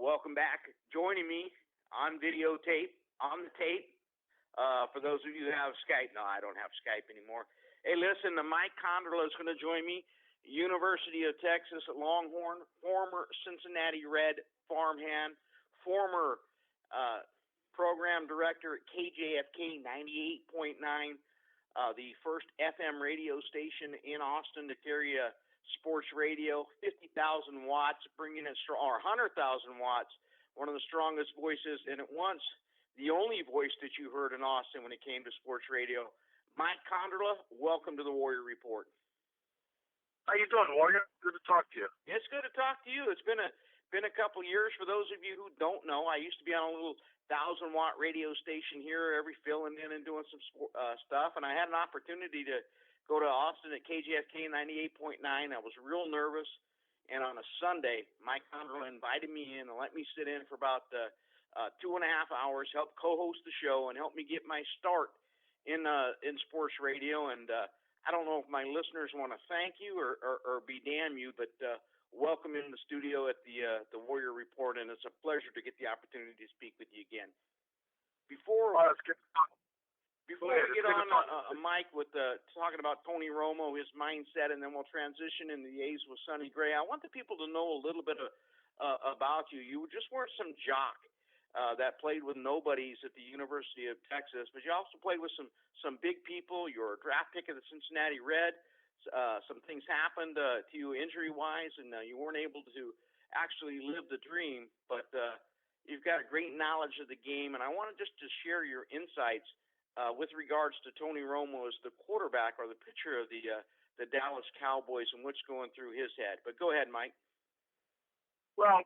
Welcome back. Joining me on videotape, on the tape, for those of you who have Skype. No, I don't have Skype anymore. Hey, listen, Mike Konderla is going to join me. University of Texas Longhorn, former Cincinnati Red farmhand, former program director at KJFK 98.9, the first FM radio station in Austin to carry a sports radio, 50,000 watts, bringing it strong, or 100,000 watts, one of the strongest voices, and at once the only voice that you heard in Austin when it came to sports radio. Mike Konderla, welcome to the Warrior Report. How you doing, Warrior? Good to talk to you. It's good to talk to you. It's been a couple years. For those of you who don't know, I used to be on a little 1,000-watt radio station here, every filling in and doing some stuff, and I had an opportunity to go to Austin at KJFK 98.9. I was real nervous, and on a Sunday, Mike Konderla invited me in and let me sit in for about 2.5 hours, help co-host the show, and help me get my start in sports radio. And I don't know if my listeners want to thank you or be damn you, but welcome in the studio at the Warrior Report, and it's a pleasure to get the opportunity to speak with you again. Before we get on, Mike, with talking about Tony Romo, his mindset, and then we'll transition into the A's with Sonny Gray, I want the people to know a little bit about you. You just weren't some jock that played with nobodies at the University of Texas, but you also played with some big people. You were a draft pick of the Cincinnati Red. Some things happened to you injury-wise, and you weren't able to actually live the dream, but you've got a great knowledge of the game, and I wanted just to share your insights with regards to Tony Romo as the quarterback or the pitcher of the Dallas Cowboys and what's going through his head. But go ahead, Mike. Well,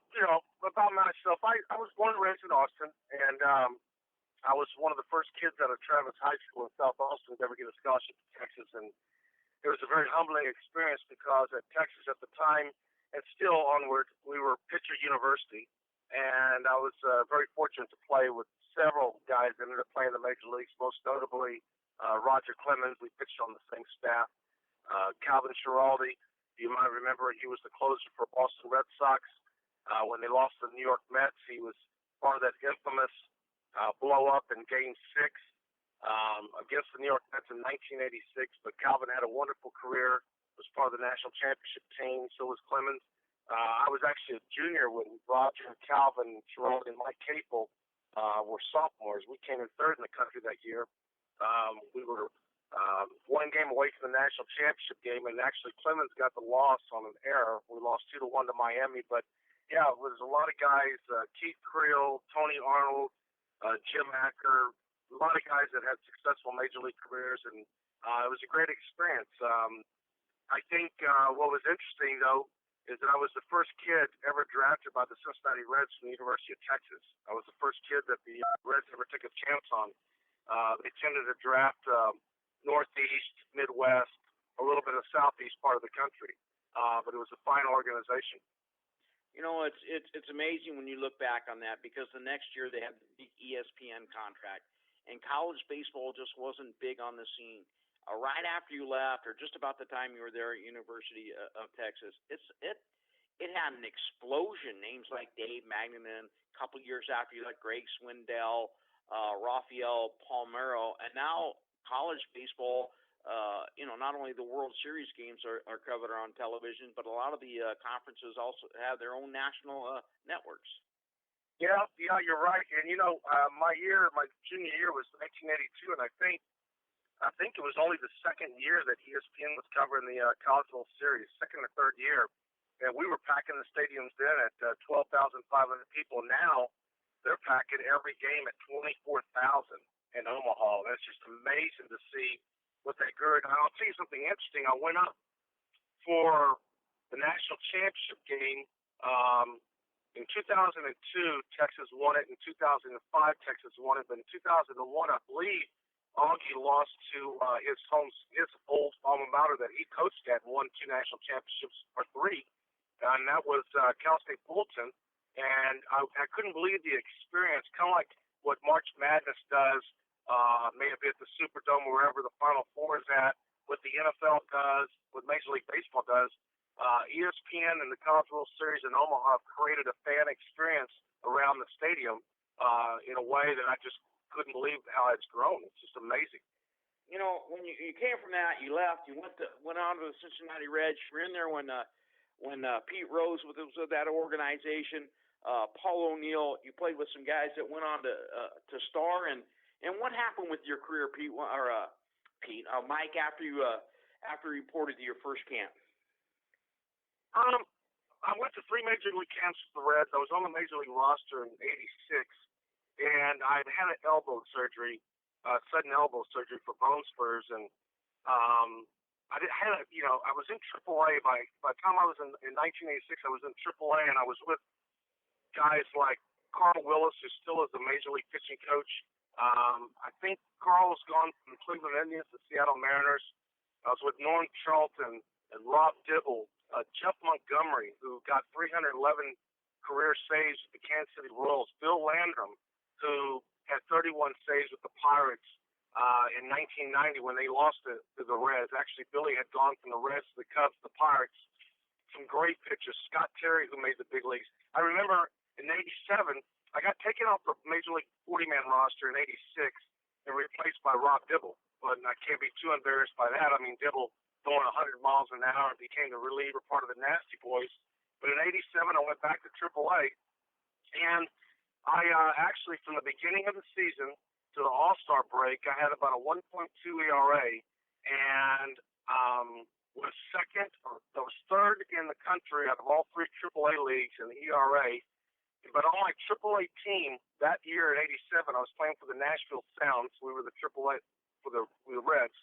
about myself, I was born and raised in Austin, and I was one of the first kids out of Travis High School in South Austin to ever get a scholarship to Texas, and it was a very humbling experience because at Texas at the time, and still onward, we were Pitcher University, and I was very fortunate to play with several guys that ended up playing the major leagues, most notably Roger Clemens. We pitched on the same staff. Calvin Schiraldi, you might remember, he was the closer for Boston Red Sox. When they lost to the New York Mets, he was part of that infamous blow-up in Game 6 against the New York Mets in 1986. But Calvin had a wonderful career, was part of the national championship team, so was Clemens. I was actually a junior when Roger, Calvin, Schiraldi, and Mike Capel were sophomores. We came in third in the country that year. We were one game away from the national championship game, and actually Clemens got the loss on an error. We lost 2-1 to Miami, but yeah, it was a lot of guys, Keith Creel, Tony Arnold, Jim Acker, a lot of guys that had successful major league careers, and it was a great experience. I think what was interesting, though, is that I was the first kid ever drafted by the Cincinnati Reds from the University of Texas. I was the first kid that the Reds ever took a chance on. They tended to draft Northeast, Midwest, a little bit of Southeast part of the country, but it was a fine organization. You know, it's amazing when you look back on that, because the next year they had the big ESPN contract, and college baseball just wasn't big on the scene. Right after you left, or just about the time you were there at University of Texas, it had an explosion. Names like Dave Magnanen, a couple years after you left, Greg Swindell, Rafael Palmeiro, and now college baseball. Not only the World Series games are covered on television, but a lot of the conferences also have their own national networks. Yeah, you're right. And my junior year was 1982, and I think it was only the second year that ESPN was covering the College World Series, second or third year. And we were packing the stadiums then at 12,500 people. Now they're packing every game at 24,000 in Omaha. And it's just amazing to see what they grew. And I'll tell you something interesting. I went up for the national championship game. In 2002, Texas won it. In 2005, Texas won it. But in 2001, I believe, Augie lost to his old alma mater that he coached at and won 2 national championships, or 3, and that was Cal State Fulton. And I couldn't believe the experience, kind of like what March Madness does, maybe at the Superdome or wherever the Final Four is at, what the NFL does, what Major League Baseball does. ESPN and the College World Series in Omaha have created a fan experience around the stadium in a way that I just couldn't believe how it's grown. It's just amazing. You know, when you came from that, you left, you went on to the Cincinnati Reds. You were in there when Pete Rose was with that organization. Paul O'Neill. You played with some guys that went on to star. And what happened with your career, Pete? Mike, after you reported to your first camp? I went to 3 major league camps with the Reds. I was on the major league roster in '86, and I had an elbow surgery, sudden elbow surgery for bone spurs, and I was in AAA by the time I was in 1986. I was in AAA, and I was with guys like Carl Willis, who still is the major league pitching coach. I think Carl's gone from the Cleveland Indians to Seattle Mariners. I was with Norm Charlton and Rob Dibble, Jeff Montgomery, who got 311 career saves with the Kansas City Royals, Bill Landrum, who had 31 saves with the Pirates in 1990 when they lost to the Reds. Actually, Billy had gone from the Reds to the Cubs to the Pirates. Some great pitchers. Scott Terry, who made the big leagues. I remember in '87, I got taken off the Major League 40-man roster in '86 and replaced by Rob Dibble. But I can't be too embarrassed by that. I mean, Dibble going 100 miles an hour and became the reliever, part of the Nasty Boys. But in '87, I went back to AAA, and I actually, from the beginning of the season to the All-Star break, I had about a 1.2 ERA, and was third in the country out of all 3 AAA leagues in the ERA. But on my AAA team that year in '87, I was playing for the Nashville Sounds. We were the AAA for the Reds.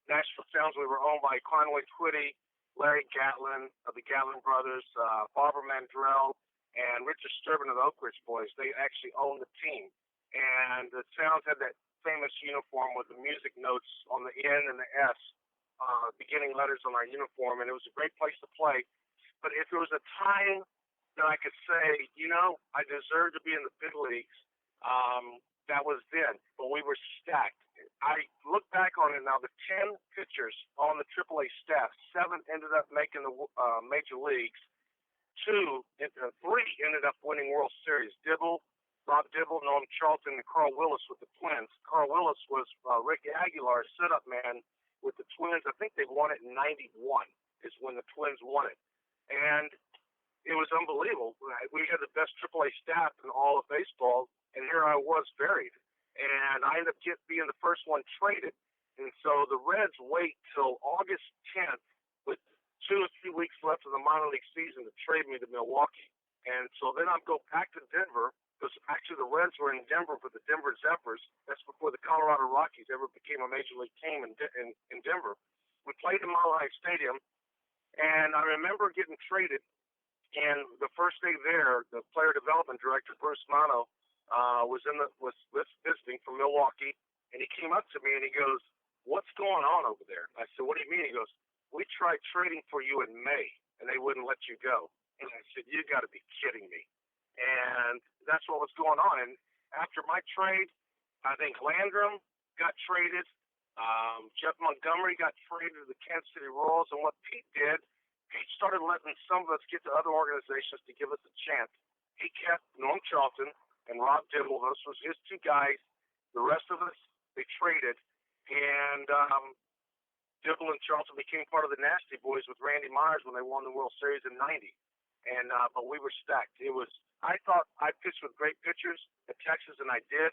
Nashville Sounds, we were owned by Conway Twitty, Larry Gatlin of the Gatlin brothers, Barbara Mandrell, and Richard Sturban of the Oak Ridge Boys. They actually owned the team. And the Sounds had that famous uniform with the music notes on the N and the S, beginning letters on our uniform, and it was a great place to play. But if there was a time that I could say, I deserve to be in the big leagues, that was then. But we were stacked. I look back on it now, the 10 pitchers on the AAA staff, 7 ended up making the major leagues. 3 ended up winning World Series. Rob Dibble, Norm Charlton, and Carl Willis with the Twins. Carl Willis was Rick Aguilar's setup man with the Twins. I think they won it in '91 is when the Twins won it. And it was unbelievable. We had the best AAA staff in all of baseball, and here I was buried. And I ended up being the first one traded. And so the Reds wait till August 10th with 2 or 3 weeks left of the minor league season to trade me to Milwaukee. And so then I'd go back to Denver, because actually the Reds were in Denver for the Denver Zephyrs. That's before the Colorado Rockies ever became a major league team in Denver. We played in Mile High Stadium, and I remember getting traded. And the first day there, the player development director, Bruce Mano, was visiting from Milwaukee, and he came up to me and he goes, "What's going on over there?" I said, "What do you mean?" He goes, "We tried trading for you in May, and they wouldn't let you go." And I said, "You got to be kidding me." And that's what was going on. And after my trade, I think Landrum got traded. Jeff Montgomery got traded to the Kansas City Royals. And what Pete did, he started letting some of us get to other organizations to give us a chance. He kept Norm Charlton and Rob Dibble. Those was his 2 guys. The rest of us, they traded. And Dibble and Charlton became part of the Nasty Boys with Randy Myers when they won the World Series in '90. And but we were stacked. I thought I pitched with great pitchers at Texas, and I did.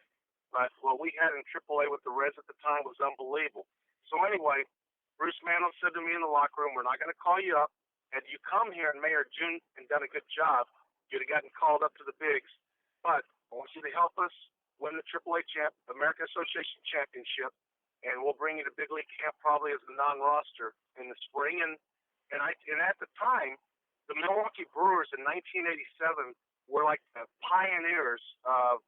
But what we had in AAA with the Reds at the time was unbelievable. So anyway, Bruce Mano said to me in the locker room, "We're not going to call you up. Had you come here in May or June and done a good job, you'd have gotten called up to the bigs. But I want you to help us win the AAA American Association Championship, and we'll bring you to big league camp probably as a non-roster in the spring." And at the time, the Milwaukee Brewers in 1987 were like the pioneers of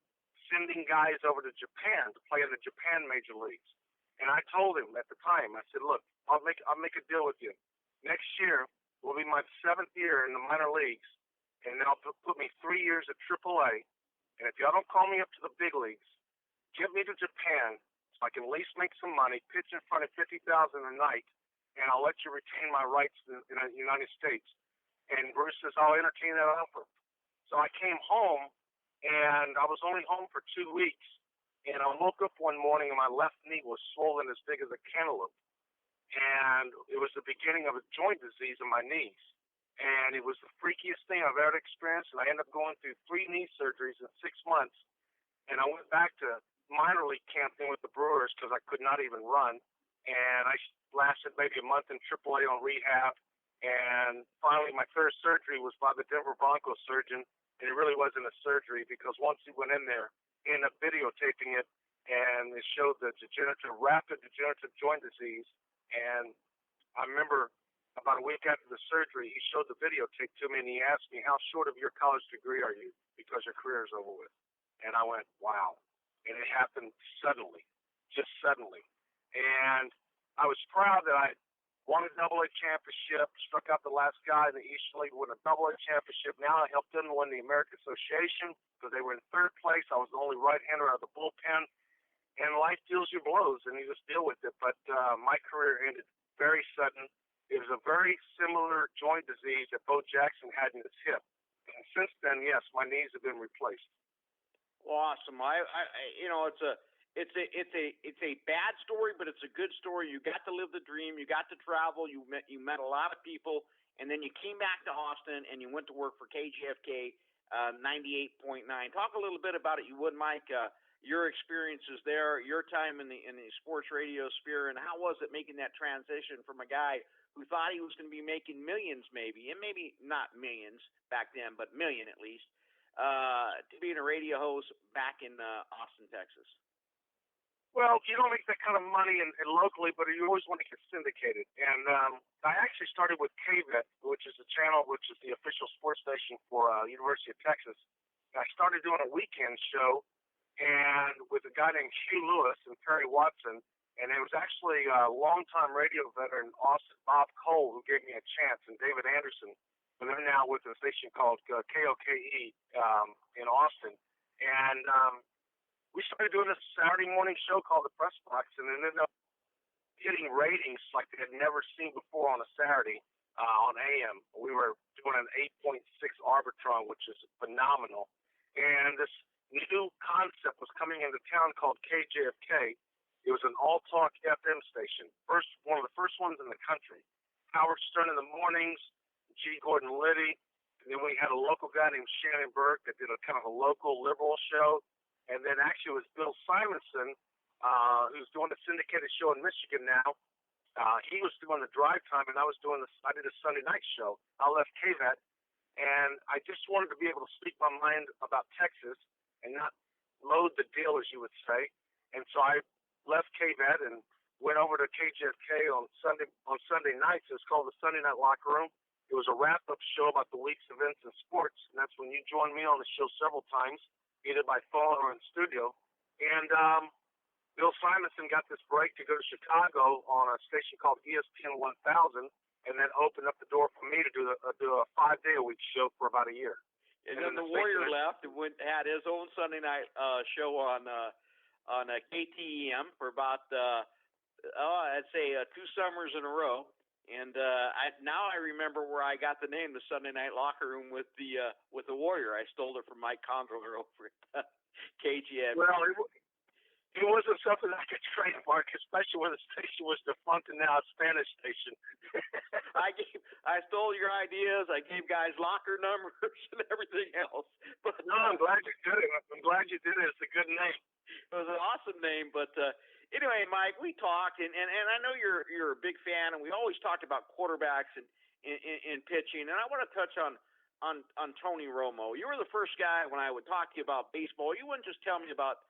sending guys over to Japan to play in the Japan major leagues. And I told him at the time, I said, "Look, I'll make a deal with you. Next year will be my 7th year in the minor leagues, and they'll put me 3 years at AAA. And if y'all don't call me up to the big leagues, get me to Japan so I can at least make some money, pitch in front of 50,000 a night, and I'll let you retain my rights in the United States." And Bruce says, "I'll entertain that offer." So I came home and I was only home for 2 weeks. And I woke up one morning and my left knee was swollen as big as a cantaloupe. And it was the beginning of a joint disease in my knees. And it was the freakiest thing I've ever experienced. And I ended up going through 3 knee surgeries in 6 months. And I went back to minor league camping with the Brewers because I could not even run. And I lasted maybe a month in AAA on rehab. And finally, my third surgery was by the Denver Broncos surgeon. And it really wasn't a surgery because once he went in there, he ended up videotaping it. And it showed the rapid degenerative joint disease. And I remember about a week after the surgery, he showed the videotape to me, and he asked me, how short of your college degree are you because your career is over with? And I went, wow. And it happened suddenly, just suddenly. And I was proud that I won a AA championship, struck out the last guy in the Eastern League, won a AA championship. Now I helped them win the American Association because they were in third place. I was the only right-hander out of the bullpen. And life deals you blows, and you just deal with it. But my career ended very sudden. It was a very similar joint disease that Bo Jackson had in his hip. And since then, yes, my knees have been replaced. Awesome. It's a bad story, but it's a good story. You got to live the dream. You got to travel. You met a lot of people, and then you came back to Austin and you went to work for KGFK 98.9. Talk a little bit about it, you would, Mike. Your experiences there, your time in the sports radio sphere, and how was it making that transition from a guy who thought he was going to be making millions, maybe, and maybe not millions back then, but million at least, to being a radio host back in Austin, Texas? Well, you don't make that kind of money in locally, but you always want to get syndicated. And I actually started with KVET, which is the channel, which is the official sports station for University of Texas. And I started doing a weekend show, and with a guy named Hugh Lewis and Perry Watson, and it was actually a longtime radio veteran, Austin Bob Cole, who gave me a chance, and David Anderson. And they're now with a station called KOKE in Austin. And we started doing this Saturday morning show called The Press Box, and it ended up getting ratings like they had never seen before on a Saturday on AM. We were doing an 8.6 Arbitron, which is phenomenal. And this new concept was coming into town called KJFK. It was an all-talk FM station, one of the first ones in the country. Howard Stern in the mornings, G. Gordon Liddy, and then we had a local guy named Shannon Burke that did a kind of a local liberal show, and then actually it was Bill Simonson, who's doing a syndicated show in Michigan now. He was doing the drive time, and I did a Sunday night show. I left KVET, and I just wanted to be able to speak my mind about Texas and not load the deal, as you would say. And so I left KVET and went over to KGFK on Sunday nights. It was called the Sunday Night Locker Room. It was a wrap-up show about the week's events in sports, and that's when you joined me on the show several times, either by phone or in studio. And Bill Simonson got this break to go to Chicago on a station called ESPN 1000, and then opened up the door for me to do a 5-day-a-week show for about a year. And then the Warrior left and had his own Sunday night show on KTEM for about I'd say 2 summers in a row. And now I remember where I got the name, the Sunday Night Locker Room with the Warrior. I stole it from Mike Konderla over at KGM. Well, it wasn't something I could trademark, especially when the station was defunct and now a Spanish station. I stole your ideas. I gave guys locker numbers and everything else. But no, I'm glad you did it. It's a good name. It was an awesome name. But anyway, Mike, we talked, and I know you're a big fan, and we always talked about quarterbacks and pitching. And I want to touch on Tony Romo. You were the first guy when I would talk to you about baseball. You wouldn't just tell me about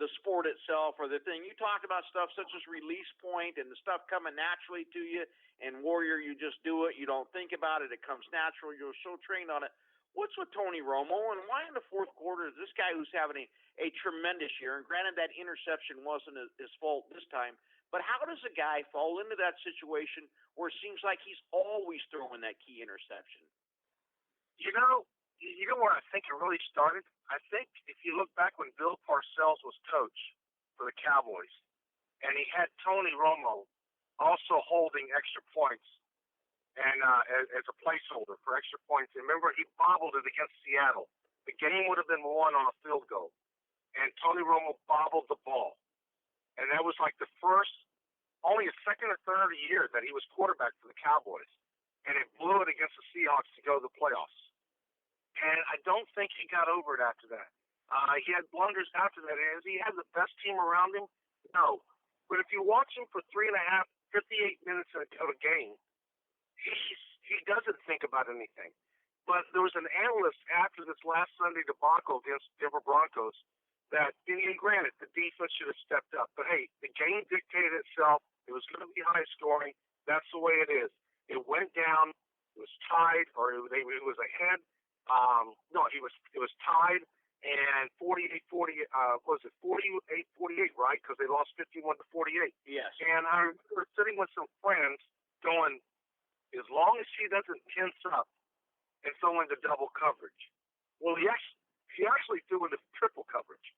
the sport itself or the thing. You talked about stuff such as release point and the stuff coming naturally to you. And Warrior, you just do it. You don't think about it. It comes natural. You're so trained on it. What's with Tony Romo, and why in the fourth quarter is this guy who's having a tremendous year? And granted, that interception wasn't his fault this time, but how does a guy fall into that situation where it seems like he's always throwing that key interception? You know where I think it really started? I think if you look back when Bill Parcells was coach for the Cowboys, and he had Tony Romo also holding extra points and as a placeholder for extra points. And remember, he bobbled it against Seattle. the game would have been won on a field goal. And Tony Romo bobbled the ball. And that was like the first, only a second or third year that he was quarterback for the Cowboys. And it blew it against the Seahawks to go to the playoffs. And I don't think he got over it after that. He had blunders after that. And he had the best team around him? No. But if you watch him for 58 minutes of a game, he doesn't think about anything. But there was an analyst after this last Sunday debacle against Denver Broncos that, and granted, the defense should have stepped up. But, hey, the game dictated itself. It was going to be high scoring. That's the way it is. It went down. It was tied, or it was ahead. It was tied, and 48-48, was it 48-48, right? Because they lost 51-48. Yes. And I remember sitting with some friends going, as long as he doesn't tense up and throw into double coverage. Well, he actually threw into triple coverage.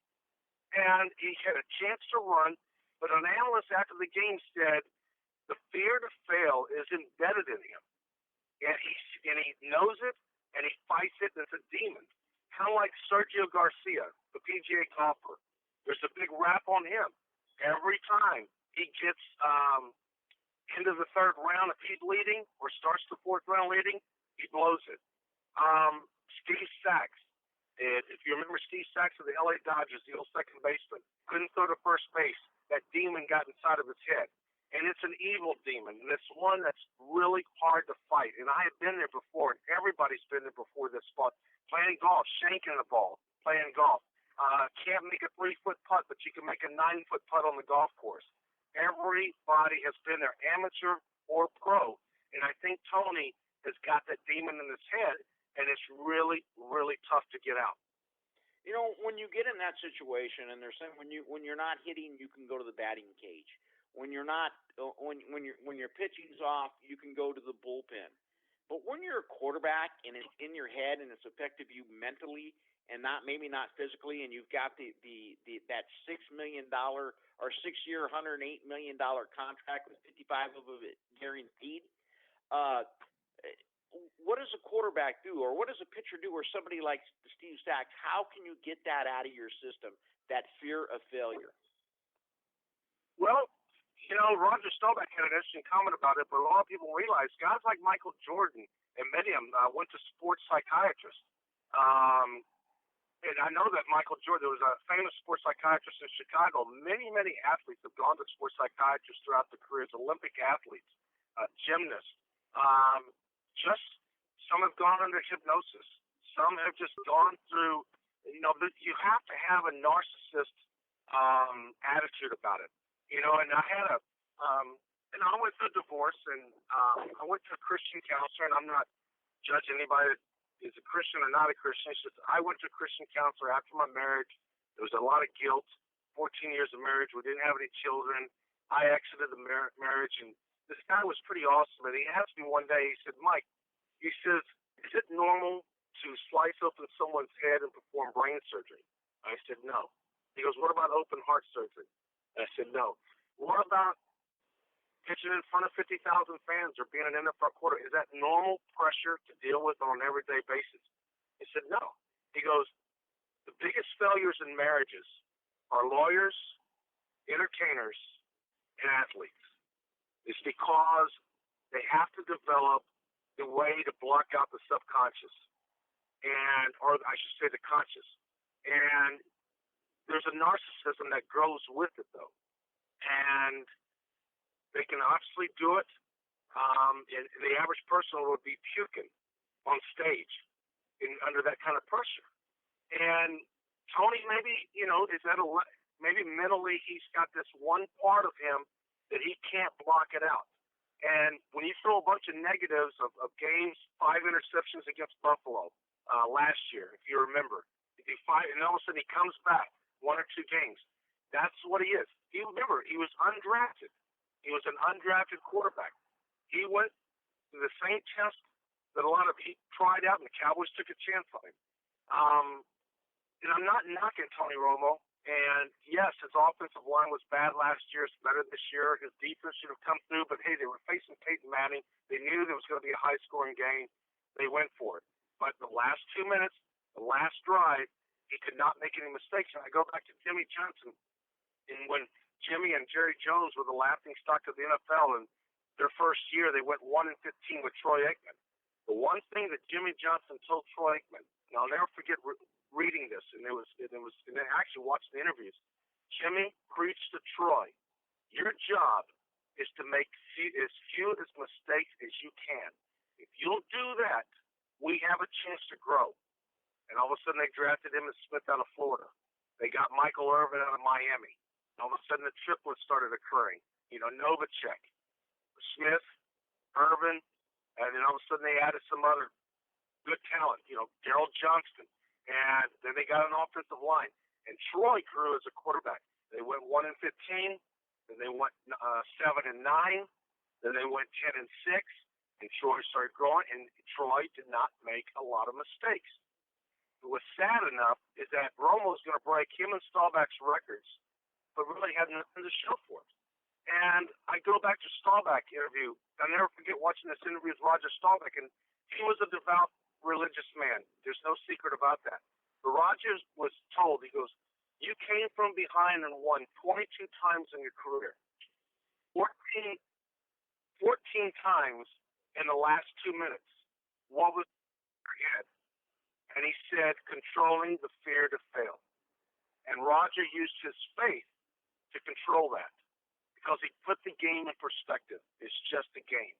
And he had a chance to run, but an analyst after the game said the fear to fail is embedded in him. And he knows it, and he fights it, and it's a demon. Kind of like Sergio Garcia, the PGA golfer. There's a big rap on him. Every time he gets into the third round, if he's leading or starts the fourth round leading, he blows it. Steve Sachs. If you remember Steve Sachs of the LA Dodgers, the old second baseman, couldn't throw to first base. That demon got inside of his head. And it's an evil demon, and it's one that's really hard to fight. And I have been there before, and everybody's been there before this spot. Playing golf, shanking the ball, playing golf. Can't make a 3-foot putt, but you can make a 9-foot putt on the golf course. Everybody has been there, amateur or pro. And I think Tony has got that demon in his head, and it's really, really tough to get out. You know, when you get in that situation, and they're saying when you're not hitting, you can go to the batting cage. When you're not, when your pitching's off, you can go to the bullpen. But when you're a quarterback and it's in your head and it's affected you mentally and maybe not physically, and you've got that $6 million or 6-year, $108 million contract with 55 of it guaranteed, what does a quarterback do, or what does a pitcher do, or somebody like Steve Sachs? How can you get that out of your system, that fear of failure? Well, you know, Roger Staubach had an interesting comment about it, but a lot of people realize guys like Michael Jordan and many of them went to sports psychiatrists. And I know that Michael Jordan, there was a famous sports psychiatrist in Chicago. Many, many athletes have gone to sports psychiatrists throughout their careers, Olympic athletes, gymnasts. Just some have gone under hypnosis. Some have just gone through, you know, you have to have a narcissist attitude about it. You know, and I had I went through a divorce, and I went to a Christian counselor, and I'm not judging anybody that is a Christian or not a Christian. It's just I went to a Christian counselor after my marriage. There was a lot of guilt, 14 years of marriage. We didn't have any children. I exited the marriage, and this guy was pretty awesome. And he asked me one day, he said, Mike, he says, is it normal to slice open someone's head and perform brain surgery? I said, no. He goes, what about open heart surgery? I said, no. What about pitching in front of 50,000 fans or being an NFL quarterback? Is that normal pressure to deal with on an everyday basis? He said, no. He goes, the biggest failures in marriages are lawyers, entertainers, and athletes. It's because they have to develop the way to block out the subconscious, or I should say the conscious. And there's a narcissism that grows with it, though. And they can obviously do it. And the average person would be puking on stage under that kind of pressure. And Tony, maybe, you know, maybe mentally he's got this one part of him that he can't block it out. And when you throw a bunch of negatives of games, 5 interceptions against Buffalo last year, if you remember, and all of a sudden he comes back 1 or 2 games. That's what he is. Remember, he was undrafted. He was an undrafted quarterback. He went to the same test that he tried out, and the Cowboys took a chance on him. And I'm not knocking Tony Romo. And yes, his offensive line was bad last year. It's better this year. His defense should have come through, but hey, they were facing Peyton Manning. They knew there was going to be a high-scoring game. They went for it. But the last 2 minutes, The last drive, he could not make any mistakes. And I go back to Jimmy Johnson, and when Jimmy and Jerry Jones were the laughing stock of the NFL, and their first year they went 1-15 with Troy Aikman. The one thing that Jimmy Johnson told Troy Aikman, and I'll never forget reading this, and I actually watched the interviews. Jimmy preached to Troy, your job is to make as few as mistakes as you can. If you'll do that, we have a chance to grow. And all of a sudden they drafted Emmitt Smith out of Florida. They got Michael Irvin out of Miami. All of a sudden the triplets started occurring. Novacek, Smith, Irvin, and then all of a sudden they added some other good talent, Gerald Johnston. And then they got an offensive line. And Troy grew as a quarterback. They went 1-15, then they went 7-9, then they went 10-6, and Troy started growing, and Troy did not make a lot of mistakes. What was sad enough is that Romo was going to break him and Staubach's records, but really had nothing to show for it. And I go back to Staubach interview. I'll never forget watching this interview with Roger Staubach, and he was a devout religious man. There's no secret about that. But Rogers was told, he goes, you came from behind and won 22 times in your career. 14 times in the last 2 minutes. What was your head? And he said, controlling the fear to fail. And Roger used his faith to control that because he put the game in perspective. It's just a game.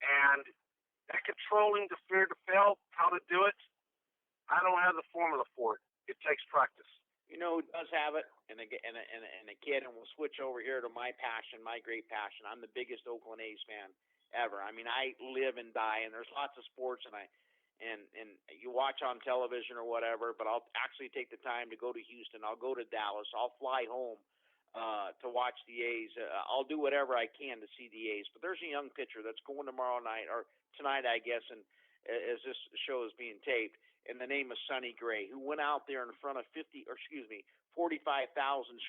And that controlling the fear to fail, how to do it, I don't have the formula for it. It takes practice. You know who does have it, and a kid, and we'll switch over here to my passion, my great passion. I'm the biggest Oakland A's fan ever. I mean, I live and die, and there's lots of sports, and you watch on television or whatever, but I'll actually take the time to go to Houston. I'll go to Dallas. I'll fly home to watch the A's. I'll do whatever I can to see the A's. But there's a young pitcher that's going tomorrow night, or tonight, I guess, and as this show is being taped, in the name of Sonny Gray, who went out there in front of 45,000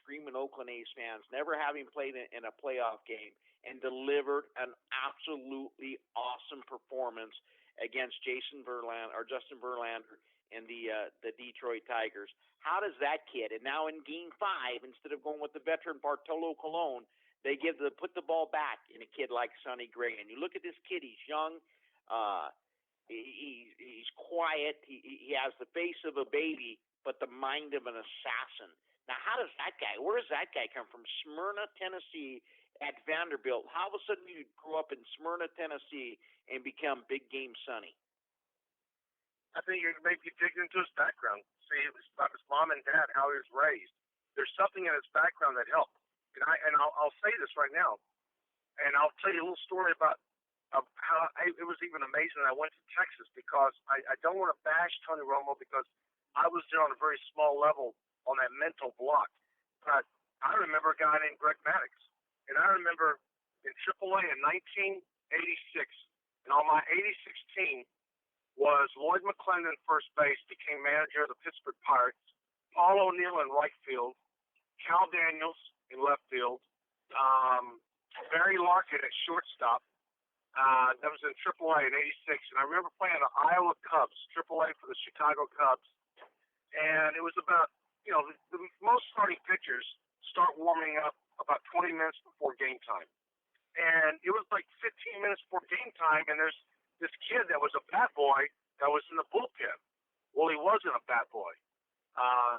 screaming Oakland A's fans, never having played in a playoff game, and delivered an absolutely awesome performance against Justin Verlander and the Detroit Tigers. How does that kid, and now in Game 5, instead of going with the veteran Bartolo Colon, they put the ball back in a kid like Sonny Gray. And you look at this kid, he's young, he's quiet, he has the face of a baby, but the mind of an assassin. Now, where does that guy come from? Smyrna, Tennessee, at Vanderbilt. How of a sudden you grew up in Smyrna, Tennessee, and become Big Game Sonny? I think you're maybe digging into his background. See, it was about his mom and dad, how he was raised. There's something in his background that helped. And I'll say this right now, and I'll tell you a little story about how it was even amazing that I went to Texas, because I don't want to bash Tony Romo, because I was there on a very small level on that mental block. But I remember a guy named Greg Maddux. And I remember in AAA in 1986, and on my 86 team was Lloyd McClendon, first base, became manager of the Pittsburgh Pirates, Paul O'Neill in right field, Cal Daniels in left field, Barry Larkin at shortstop. That was in AAA in 86. And I remember playing the Iowa Cubs, AAA for the Chicago Cubs. And it was about, the most starting pitchers start warming up about 20 minutes before game time. And it was like 15 minutes before game time, and there's this kid that was a bat boy that was in the bullpen. Well, he wasn't a bat boy.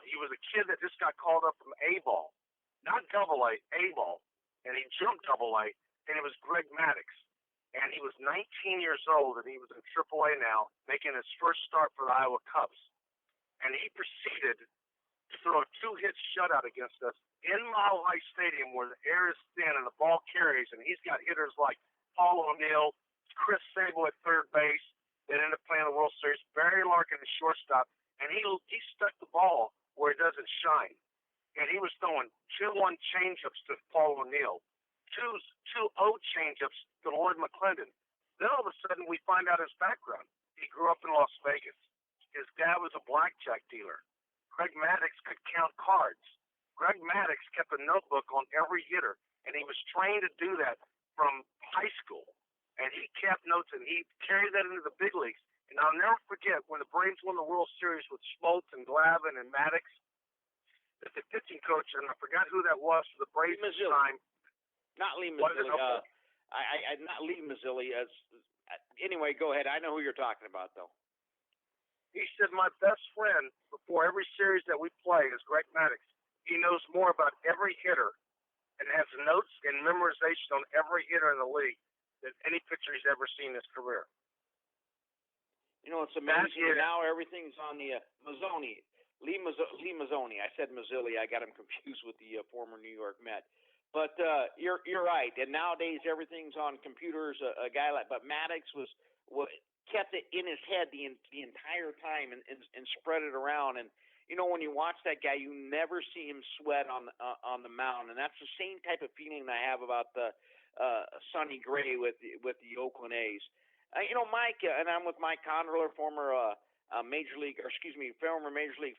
He was a kid that just got called up from A-ball, not double-A, A-ball. And he jumped double-A, and it was Greg Maddux. And he was 19 years old, and he was in AAA now, making his first start for the Iowa Cubs. And he proceeded to throw a 2-hit shutout against us in Mile High Stadium, where the air is thin and the ball carries, and he's got hitters like Paul O'Neill, Chris Sable at third base, that ended up playing the World Series, Barry Larkin at shortstop, and he stuck the ball where it doesn't shine. And he was throwing 2-1 changeups to Paul O'Neill, 2-0 changeups to Lloyd McClendon. Then all of a sudden we find out his background. He grew up in Las Vegas. His dad was a blackjack dealer. Greg Maddux could count cards. Greg Maddux kept a notebook on every hitter, and he was trained to do that from high school. And he kept notes, and he carried that into the big leagues. And I'll never forget when the Braves won the World Series with Schmaltz and Glavine and Maddox, that the pitching coach, and I forgot who that was for the Braves at the time. Not Lee Mazzilli. Not Lee Mazzilli. Anyway, go ahead. I know who you're talking about, though. He said, my best friend before every series that we play is Greg Maddox. He knows more about every hitter and has notes and memorization on every hitter in the league than any pitcher he's ever seen in his career. You know, it's amazing. Now everything's on the Mazzoni. Lee Mazzoni. I said Mazzilli. I got him confused with the former New York Met. But you're right. And nowadays everything's on computers. A guy but Maddox was kept it in his head the entire time and spread it around. And you know, when you watch that guy, you never see him sweat on the mound. And that's the same type of feeling I have about the Sonny Gray with the Oakland A's. You know, Mike, and I'm with Mike Konderla, former Major League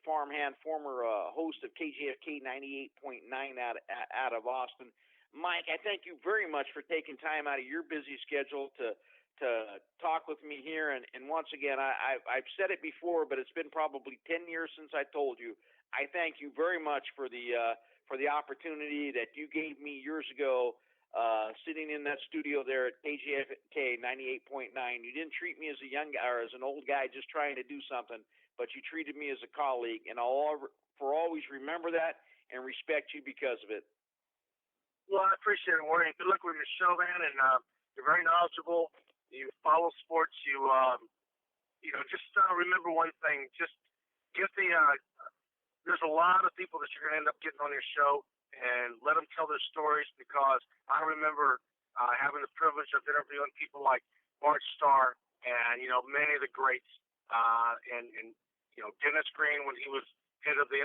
farmhand, former host of KJFK 98.9 out of Austin. Mike, I thank you very much for taking time out of your busy schedule to talk with me here. And once again, I've said it before, but it's been probably 10 years since I told you. I thank you very much for the opportunity that you gave me years ago, sitting in that studio there at KJFK 98.9. You didn't treat me as a young guy or as an old guy just trying to do something, but you treated me as a colleague, and I'll always remember that and respect you because of it. Well, I appreciate it, Warren. Good luck with your show, man, and you're very knowledgeable. You follow sports. You just remember one thing. Just get there's a lot of people that you're going to end up getting on your show, and let them tell their stories, because I remember having the privilege of interviewing people like Bart Starr and, you know, many of the greats, and you know, Dennis Green when he was head of the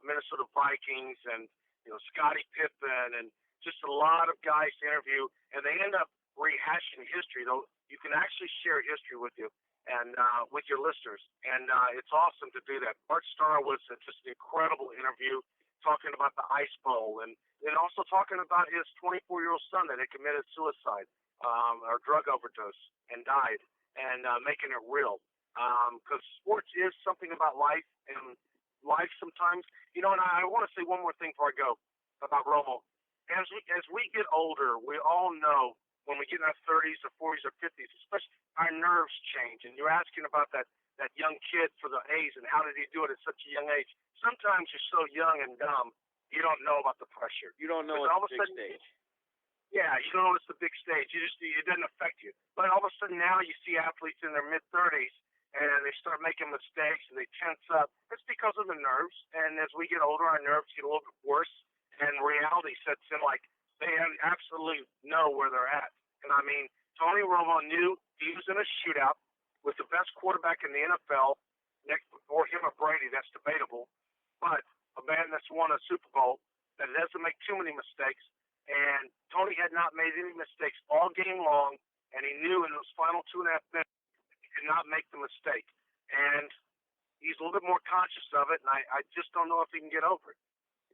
Minnesota Vikings, and, you know, Scottie Pippen, and just a lot of guys to interview, and they end up rehashing history, though you can actually share history with you and with your listeners, and it's awesome to do that. Bart Starr was just an incredible interview, talking about the Ice Bowl, and also talking about his 24-year-old son that had committed suicide or drug overdose and died, and making it real, because sports is something about life, and life sometimes, you know. And I want to say one more thing before I go about Romo. As we get older, we all know when we get in our 30s or 40s or 50s, especially, our nerves change. And you're asking about that young kid for the A's and how did he do it at such a young age. Sometimes you're so young and dumb, you don't know about the pressure. You don't know it's the big stage. Yeah, you don't know it's the big stage. It doesn't affect you. But all of a sudden now you see athletes in their mid-30s and they start making mistakes and they tense up. It's because of the nerves. And as we get older, our nerves get a little bit worse, and reality sets in, like they absolutely know where they're at. And I mean, Tony Romo knew he was in a shootout with the best quarterback in the NFL, next before him or Brady. That's debatable. But a man that's won a Super Bowl, that doesn't make too many mistakes. And Tony had not made any mistakes all game long, and he knew in those final 2.5 minutes he could not make the mistake. And he's a little bit more conscious of it, and I just don't know if he can get over it.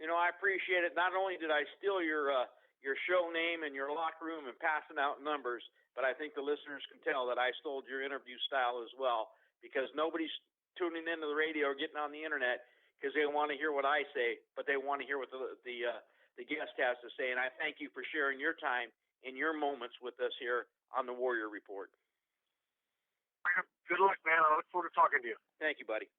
You know, I appreciate it. Not only did I steal your show name and your locker room and passing out numbers, but I think the listeners can tell that I stole your interview style as well, because nobody's tuning into the radio or getting on the internet because they want to hear what I say, but they want to hear what the guest has to say. And I thank you for sharing your time and your moments with us here on the Warrior Report. Good luck, man. I look forward to talking to you. Thank you, buddy.